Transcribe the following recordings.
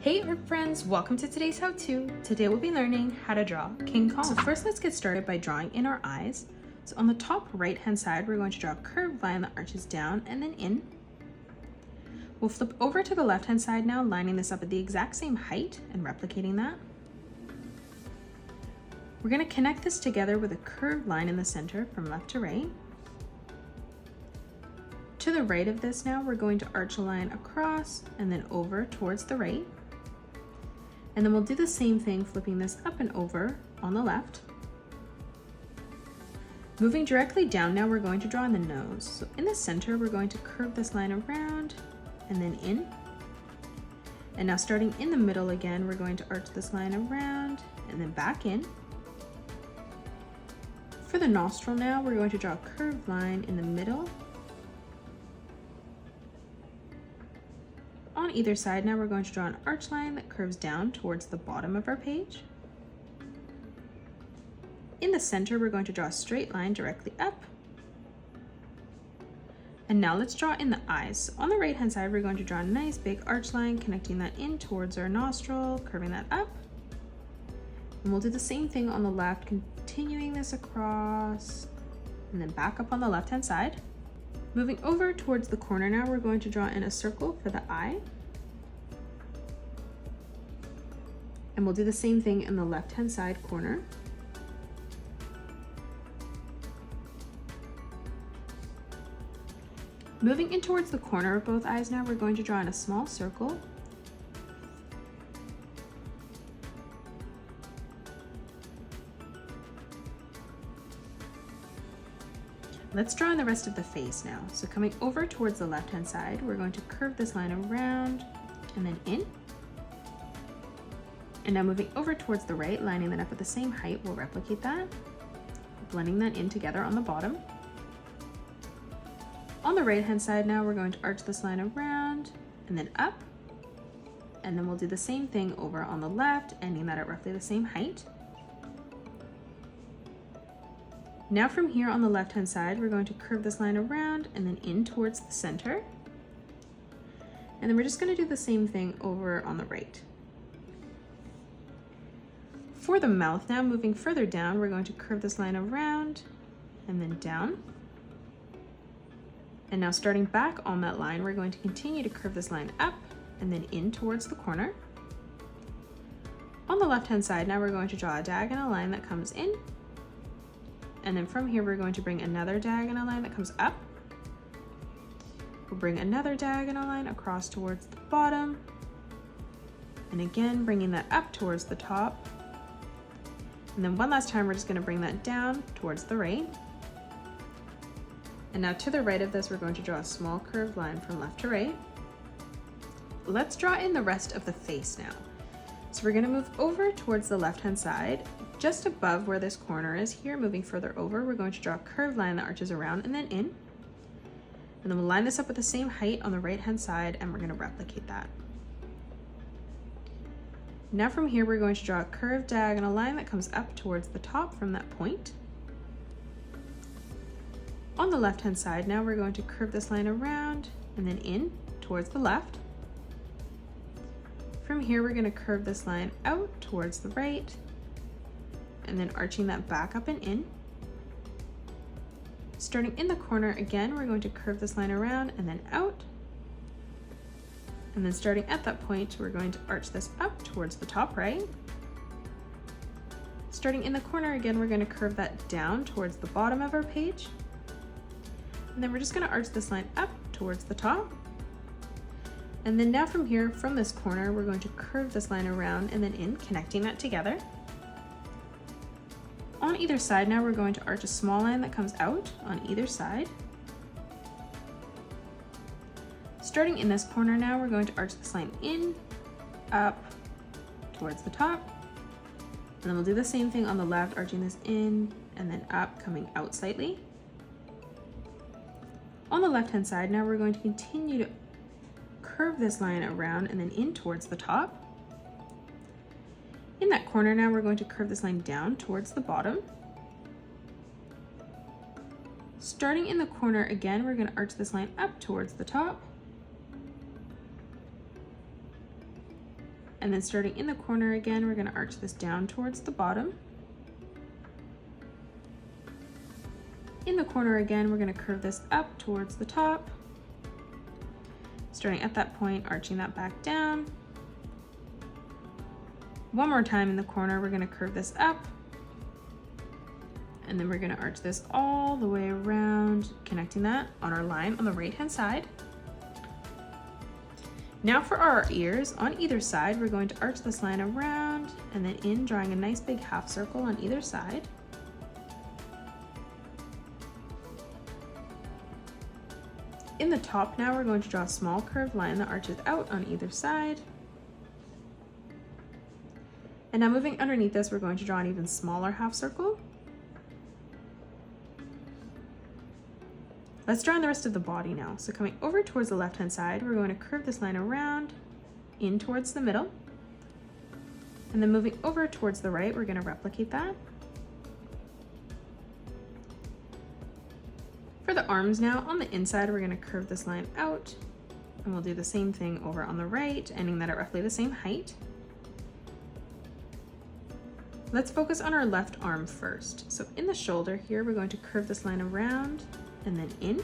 Hey art friends, welcome to today's how-to. Today we'll be learning how to draw King Kong. So first let's get started by drawing in our eyes. So on the top right hand side, we're going to draw a curved line that arches down and then in. We'll flip over to the left hand side now, lining this up at the exact same height and replicating that. We're going to connect this together with a curved line in the center from left to right. To the right of this now, we're going to arch a line across and then over towards the right. And then we'll do the same thing, flipping this up and over on the left. Moving directly down now, we're going to draw in the nose. So in the center, we're going to curve this line around and then in. And now starting in the middle again, we're going to arch this line around and then back in. For the nostril now, we're going to draw a curved line in the middle. On either side now, we're going to draw an arch line that curves down towards the bottom of our page. In the center, we're going to draw a straight line directly up. And now let's draw in the eyes. So on the right hand side, we're going to draw a nice big arch line, connecting that in towards our nostril, curving that up. And we'll do the same thing on the left, continuing this across and then back up on the left hand side. Moving over towards the corner now, we're going to draw in a circle for the eye. And we'll do the same thing in the left-hand side corner. Moving in towards the corner of both eyes now, we're going to draw in a small circle. Let's draw in the rest of the face now. So coming over towards the left-hand side, we're going to curve this line around and then in. And now moving over towards the right, lining that up at the same height, we'll replicate that, blending that in together on the bottom. On the right-hand side now, we're going to arch this line around and then up. And then we'll do the same thing over on the left, ending that at roughly the same height. Now from here on the left-hand side, we're going to curve this line around and then in towards the center. And then we're just going to do the same thing over on the right. For the mouth now, moving further down, we're going to curve this line around and then down. And now starting back on that line, we're going to continue to curve this line up and then in towards the corner. On the left-hand side now, we're going to draw a diagonal line that comes in. And then from here, we're going to bring another diagonal line that comes up. We'll bring another diagonal line across towards the bottom. And again, bringing that up towards the top. And then one last time, we're just going to bring that down towards the right. And now to the right of this, we're going to draw a small curved line from left to right. Let's draw in the rest of the face now. So we're going to move over towards the left-hand side. Just above where this corner is here, moving further over, we're going to draw a curved line that arches around and then in. And then we'll line this up at the same height on the right-hand side, and we're going to replicate that. Now from here, we're going to draw a curved diagonal line that comes up towards the top from that point. On the left-hand side, now we're going to curve this line around and then in towards the left. From here, we're going to curve this line out towards the right, and then arching that back up and in. Starting in the corner again, we're going to curve this line around and then out. And then starting at that point, we're going to arch this up towards the top right. Starting in the corner again, we're going to curve that down towards the bottom of our page. And then we're just going to arch this line up towards the top. And then now from here, from this corner, we're going to curve this line around and then in, connecting that together. On either side now, we're going to arch a small line that comes out on either side. Starting in this corner now, we're going to arch this line in, up, towards the top. And then we'll do the same thing on the left, arching this in and then up, coming out slightly. On the left-hand side now, we're going to continue to curve this line around and then in towards the top. In that corner now, we're going to curve this line down towards the bottom. Starting in the corner again, we're going to arch this line up towards the top. And then starting in the corner again, we're gonna arch this down towards the bottom. In the corner again, we're gonna curve this up towards the top. Starting at that point, arching that back down. One more time in the corner, we're gonna curve this up. And then we're gonna arch this all the way around, connecting that on our line on the right-hand side. Now for our ears, on either side, we're going to arch this line around and then in, drawing a nice big half circle on either side. In the top now, we're going to draw a small curved line that arches out on either side. And now moving underneath this, we're going to draw an even smaller half circle. Let's draw in the rest of the body now. So coming over towards the left-hand side, we're going to curve this line around in towards the middle. And then moving over towards the right, we're going to replicate that. For the arms now, on the inside, we're going to curve this line out, and we'll do the same thing over on the right, ending that at roughly the same height. Let's focus on our left arm first. So in the shoulder here, we're going to curve this line around and then in.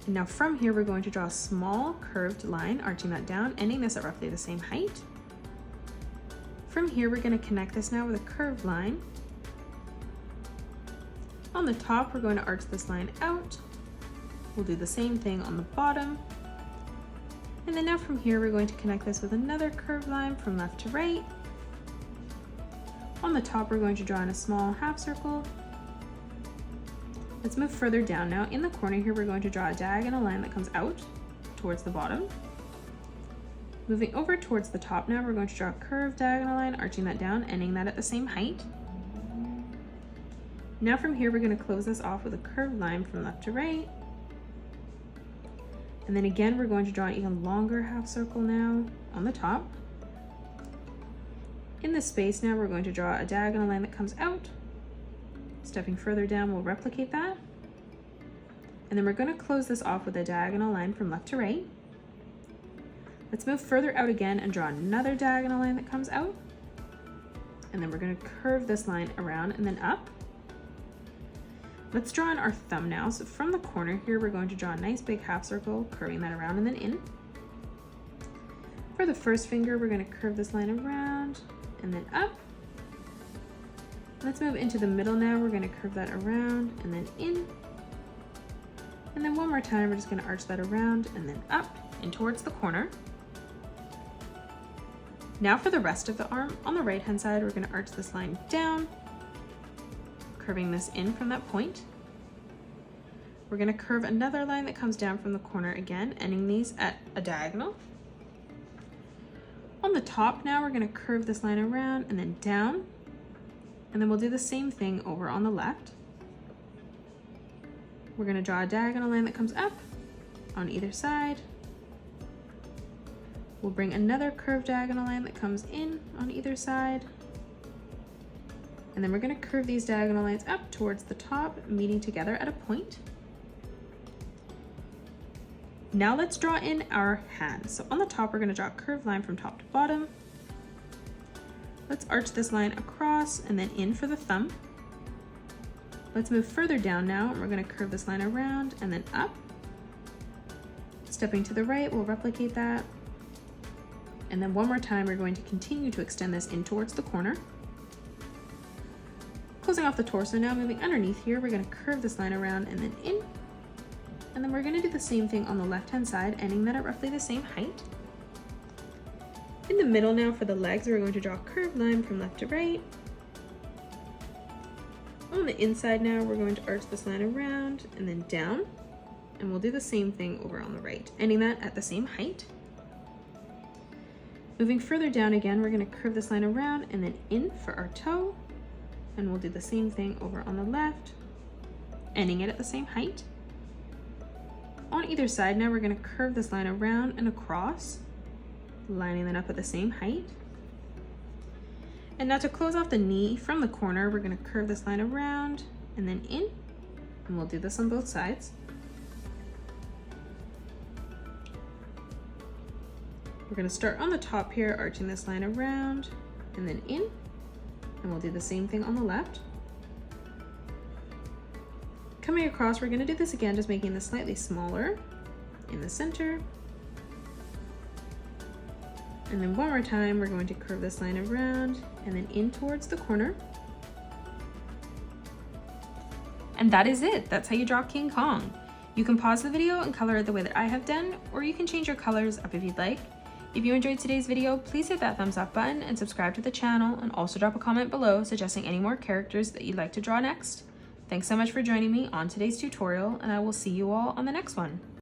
And now from here, we're going to draw a small curved line, arching that down, ending this at roughly the same height. From here, we're going to connect this now with a curved line. On the top, we're going to arch this line out. We'll do the same thing on the bottom. And then now from here, we're going to connect this with another curved line from left to right. On the top, we're going to draw in a small half circle. Let's move further down now. In the corner here, we're going to draw a diagonal line that comes out towards the bottom. Moving over towards the top now, we're going to draw a curved diagonal line, arching that down, ending that at the same height. Now from here, we're going to close this off with a curved line from left to right. And then again, we're going to draw an even longer half circle now on the top. In this space now, we're going to draw a diagonal line that comes out. Stepping further down, we'll replicate that. And then we're going to close this off with a diagonal line from left to right. Let's move further out again and draw another diagonal line that comes out. And then we're going to curve this line around and then up. Let's draw in our thumb now. So from the corner here, we're going to draw a nice big half circle, curving that around and then in. For the first finger, we're going to curve this line around and then up. Let's move into the middle now. We're going to curve that around and then in. And then one more time, we're just going to arch that around and then up and towards the corner. Now for the rest of the arm, on the right-hand side, we're going to arch this line down, curving this in from that point. We're going to curve another line that comes down from the corner again, ending these at a diagonal. On the top now, we're going to curve this line around and then down. And then we'll do the same thing over on the left. We're going to draw a diagonal line that comes up on either side. We'll bring another curved diagonal line that comes in on either side. And then we're going to curve these diagonal lines up towards the top, meeting together at a point. Now let's draw in our hands. So on the top, we're going to draw a curved line from top to bottom. Let's arch this line across and then in for the thumb. Let's move further down now, and we're going to curve this line around and then up. Stepping to the right, we'll replicate that. And then one more time, we're going to continue to extend this in towards the corner. Closing off the torso now, moving underneath here, we're going to curve this line around and then in. And then we're going to do the same thing on the left-hand side, ending that at roughly the same height. In the middle now for the legs, we're going to draw a curved line from left to right. On the inside now, we're going to arch this line around and then down. And we'll do the same thing over on the right, ending that at the same height. Moving further down again, we're going to curve this line around and then in for our toe. And we'll do the same thing over on the left, ending it at the same height. On either side now, we're going to curve this line around and across, lining that up at the same height. And now to close off the knee from the corner, we're going to curve this line around and then in, and we'll do this on both sides. We're going to start on the top here, arching this line around and then in, and we'll do the same thing on the left. Coming across, we're going to do this again, just making this slightly smaller in the center. And then one more time, we're going to curve this line around and then in towards the corner. And that is it. That's how you draw King Kong. You can pause the video and color it the way that I have done, or you can change your colors up if you'd like. If you enjoyed today's video, please hit that thumbs up button and subscribe to the channel, and also drop a comment below suggesting any more characters that you'd like to draw next. Thanks so much for joining me on today's tutorial, and I will see you all on the next one.